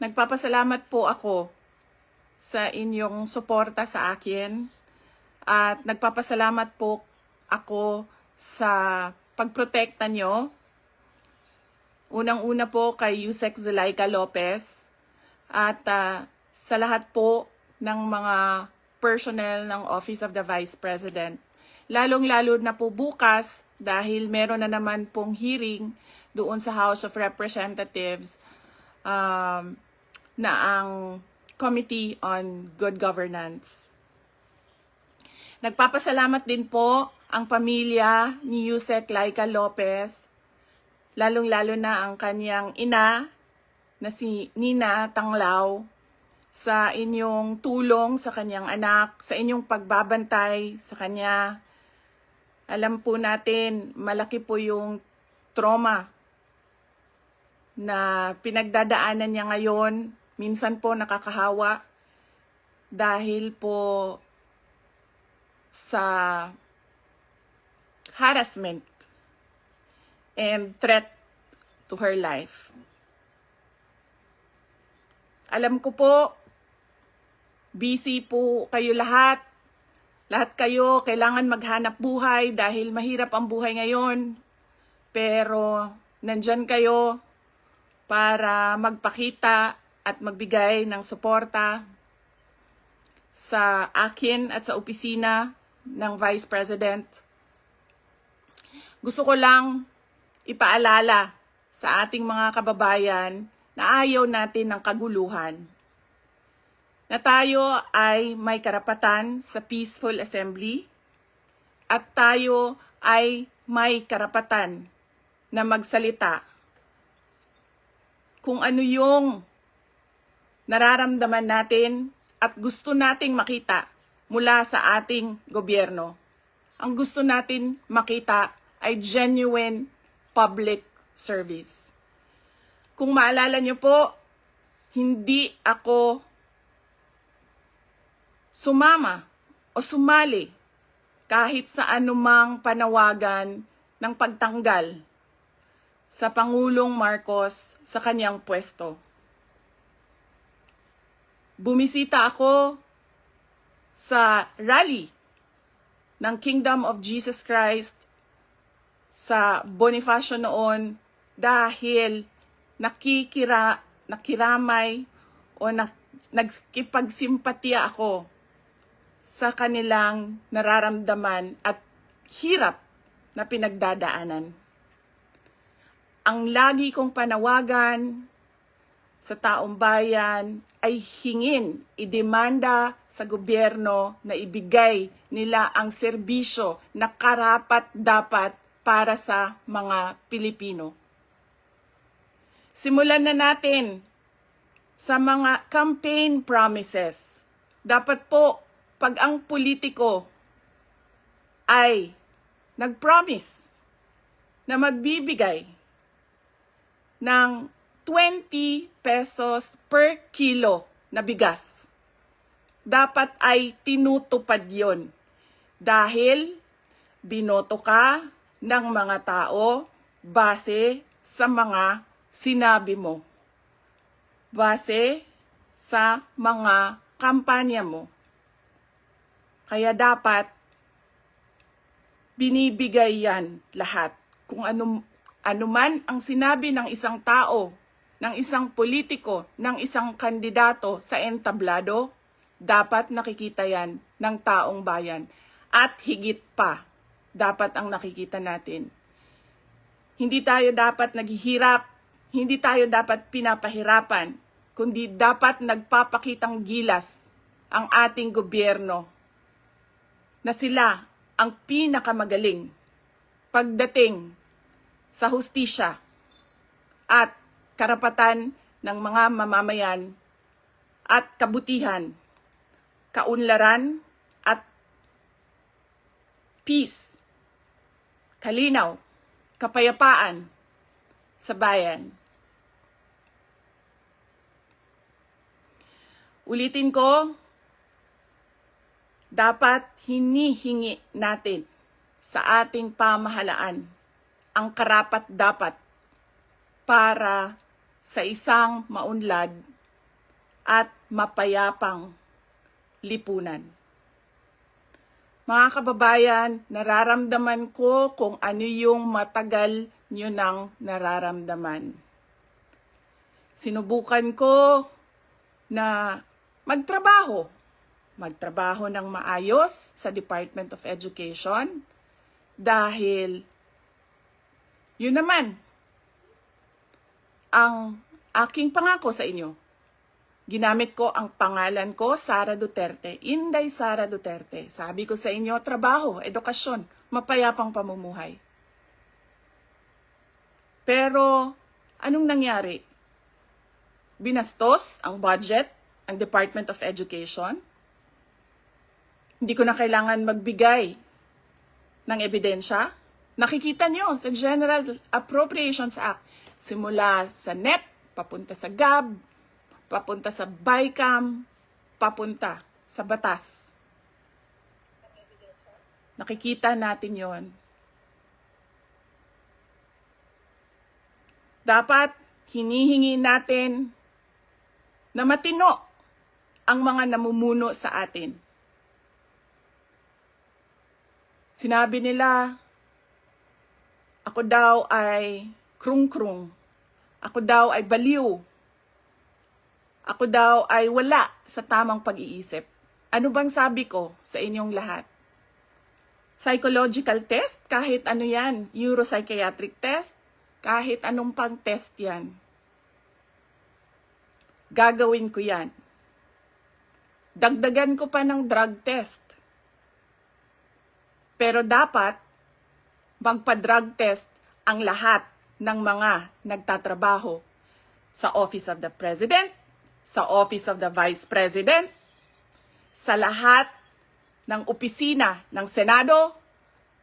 Nagpapasalamat po ako sa inyong suporta sa akin at nagpapasalamat po ako sa pagprotekta nyo. Unang-una po kay Yusek Zulaika Lopez at sa lahat po ng mga personnel ng Office of the Vice President. Lalong-lalo na po bukas dahil meron na naman pong hearing doon sa House of Representatives na ang Committee on Good Governance. Nagpapasalamat din po ang pamilya ni Yusek Laika Lopez, lalong-lalo na ang kanyang ina na si Nina Tanglao, sa inyong tulong sa kanyang anak, sa inyong pagbabantay sa kanya. Alam po natin, malaki po yung trauma na pinagdadaanan niya ngayon. Minsan po nakakahawa dahil po sa harassment and threat to her life. Alam ko po, busy po kayo lahat. Lahat kayo kailangan maghanap buhay dahil mahirap ang buhay ngayon. Pero nandyan kayo para magpakita at magbigay ng suporta sa akin at sa opisina ng Vice President. Gusto ko lang ipaalala sa ating mga kababayan na ayaw natin ng kaguluhan. Na tayo ay may karapatan sa peaceful assembly at tayo ay may karapatan na magsalita kung ano yung nararamdaman natin at gusto nating makita mula sa ating gobyerno. Ang gusto natin makita ay genuine public service. Kung maalala niyo po, hindi ako sumama o sumali kahit sa anumang panawagan ng pagtanggal sa Pangulong Marcos sa kanyang pwesto. Bumisita ako sa rally ng Kingdom of Jesus Christ sa Bonifacio noon dahil nakiramay o nagkipagsimpatiya ako sa kanilang nararamdaman at hirap na pinagdadaanan. Ang lagi kong panawagan sa taong bayan ay hingin, idemanda sa gobyerno na ibigay nila ang serbisyo na karapat-dapat para sa mga Pilipino. Simulan na natin sa mga campaign promises. Dapat po, pag ang politiko ay nag-promise na magbibigay ng 20 pesos per kilo na bigas, dapat ay tinutupad yon dahil binoto ka ng mga tao base sa mga sinabi mo, base sa mga kampanya mo. Kaya dapat binibigay yan lahat. Kung ano man ang sinabi ng isang tao, ng isang politiko, ng isang kandidato sa entablado, dapat nakikita yan ng taong bayan. At higit pa, dapat ang nakikita natin. Hindi tayo dapat naghihirap, hindi tayo dapat pinapahirapan, kundi dapat nagpapakitang gilas ang ating gobyerno na sila ang pinakamagaling pagdating sa hustisya at karapatan ng mga mamamayan at kabutihan, kaunlaran at peace, kalinaw, kapayapaan sa bayan. Ulitin ko, dapat hinihingi natin sa ating pamahalaan ang karapat-dapat para sa isang maunlad at mapayapang lipunan. Mga kababayan, nararamdaman ko kung ano yung matagal nyo nang nararamdaman. Sinubukan ko na magtrabaho ng maayos sa Department of Education dahil yun naman ang aking pangako sa inyo. Ginamit ko ang pangalan ko, Sara Duterte, Inday Sara Duterte. Sabi ko sa inyo, trabaho, edukasyon, mapayapang pamumuhay. Pero, anong nangyari? Binastos ang budget, ang Department of Education. Hindi ko na kailangan magbigay ng ebidensya. Nakikita nyo sa General Appropriations Act, simula sa NEP, papunta sa GAB, papunta sa BICAM, papunta sa batas. Nakikita natin yon. Dapat hinihingi natin na matino ang mga namumuno sa atin. Sinabi nila, ako daw ay krung-krung. Ako daw ay baliw. Ako daw ay wala sa tamang pag-iisip. Ano bang sabi ko sa inyong lahat? Psychological test, kahit ano yan, neuropsychiatric test, kahit anong pang test yan. Gagawin ko yan. Dagdagan ko pa ng drug test. Pero dapat magpa-drug test ang lahat ng mga nagtatrabaho sa Office of the President, sa Office of the Vice President, sa lahat ng opisina ng Senado,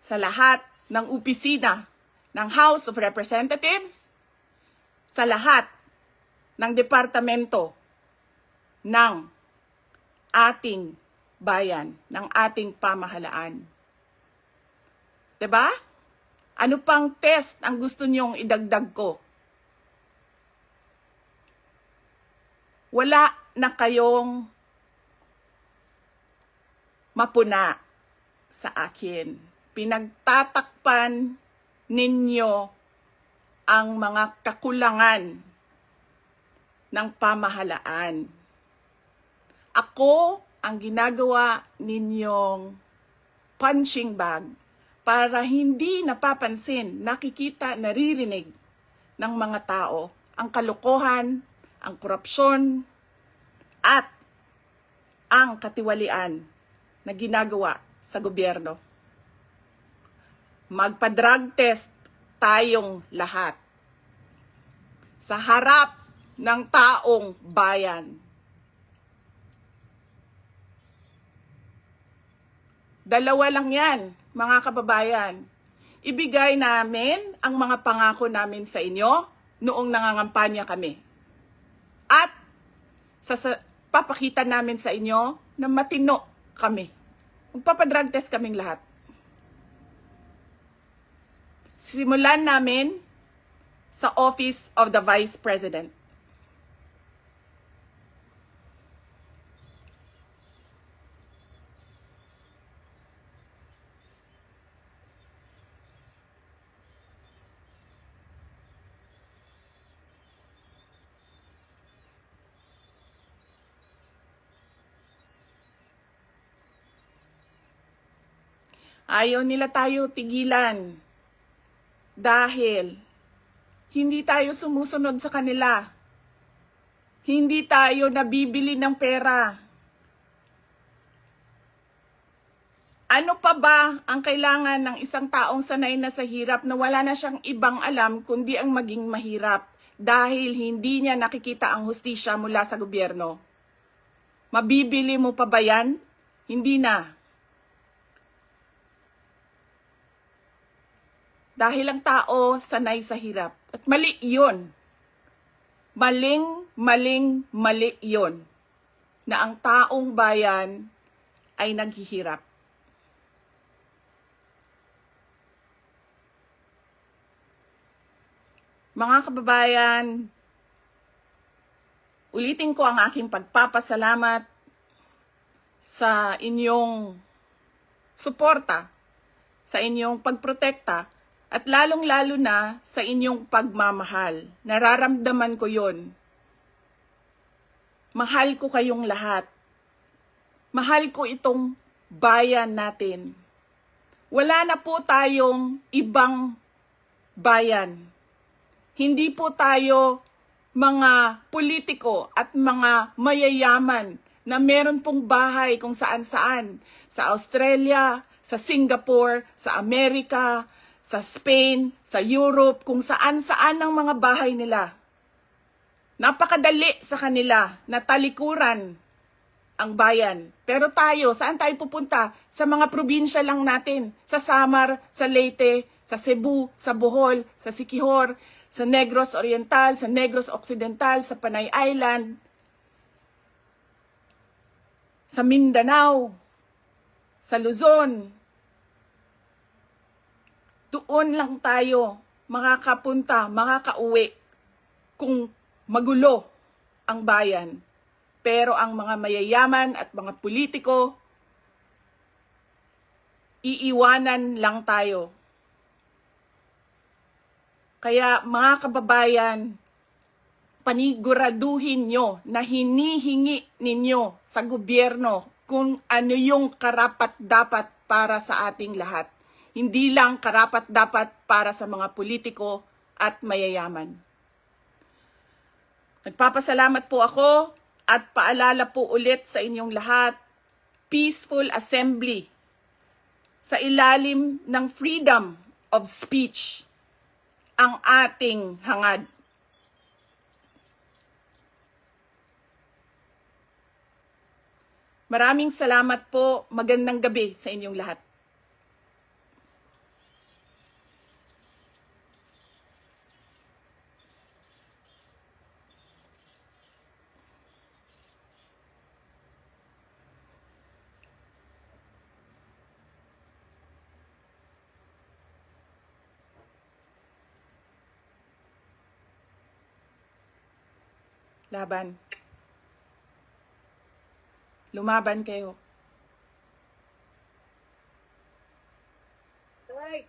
sa lahat ng opisina ng House of Representatives, sa lahat ng departamento ng ating bayan, ng ating pamahalaan. 'Di ba? Ano pang test ang gusto niyong idagdag ko? Wala na kayong mapuna sa akin. Pinagtatakpan ninyo ang mga kakulangan ng pamahalaan. Ako ang ginagawa ninyong punching bag para hindi napapansin, nakikita, naririnig ng mga tao ang kalokohan, ang korupsyon, at ang katiwalian na ginagawa sa gobyerno. Magpa-drug test tayong lahat sa harap ng taong bayan. Dalawa lang yan, mga kababayan. Ibigay namin ang mga pangako namin sa inyo noong nangangampanya kami. At papakita namin sa inyo na matino kami. Magpapadrug test kaming lahat. Simulan namin sa Office of the Vice President. Ayaw nila tayo tigilan dahil hindi tayo sumusunod sa kanila. Hindi tayo nabibili ng pera. Ano pa ba ang kailangan ng isang taong sanay na sa hirap na wala na siyang ibang alam kundi ang maging mahirap dahil hindi niya nakikita ang hustisya mula sa gobyerno? Mabibili mo pa ba yan? Hindi na. Dahil ang tao sanay sa hirap. At mali yun. Mali yun. Na ang taong bayan ay naghihirap. Mga kababayan, Ulitin ko ang aking pagpapasalamat sa inyong suporta, sa inyong pagprotekta, at lalong-lalo na sa inyong pagmamahal. Nararamdaman ko yon. Mahal ko kayong lahat. Mahal ko itong bayan natin. Wala na po tayong ibang bayan. Hindi po tayo mga politiko at mga mayayaman na meron pong bahay kung saan-saan. Sa Australia, sa Singapore, sa Amerika, sa Spain, sa Europe, kung saan-saan ang mga bahay nila. Napakadali sa kanila na talikuran ang bayan. Pero tayo, saan tayo pupunta? Sa mga probinsya lang natin. Sa Samar, sa Leyte, sa Cebu, sa Bohol, sa Siquijor, sa Negros Oriental, sa Negros Occidental, sa Panay Island, sa Mindanao, sa Luzon. Doon lang tayo makakapunta, makakauwi kung magulo ang bayan. Pero ang mga mayayaman at mga politiko, iiwanan lang tayo. Kaya mga kababayan, paniguraduhin nyo na hinihingi ninyo sa gobyerno kung ano yung karapat-dapat para sa ating lahat. Hindi lang karapat-dapat para sa mga politiko at mayayaman. Nagpapasalamat po ako at paalala po ulit sa inyong lahat, peaceful assembly sa ilalim ng freedom of speech ang ating hangad. Maraming salamat po. Magandang gabi sa inyong lahat. Laban. Lumaban kayo. Right.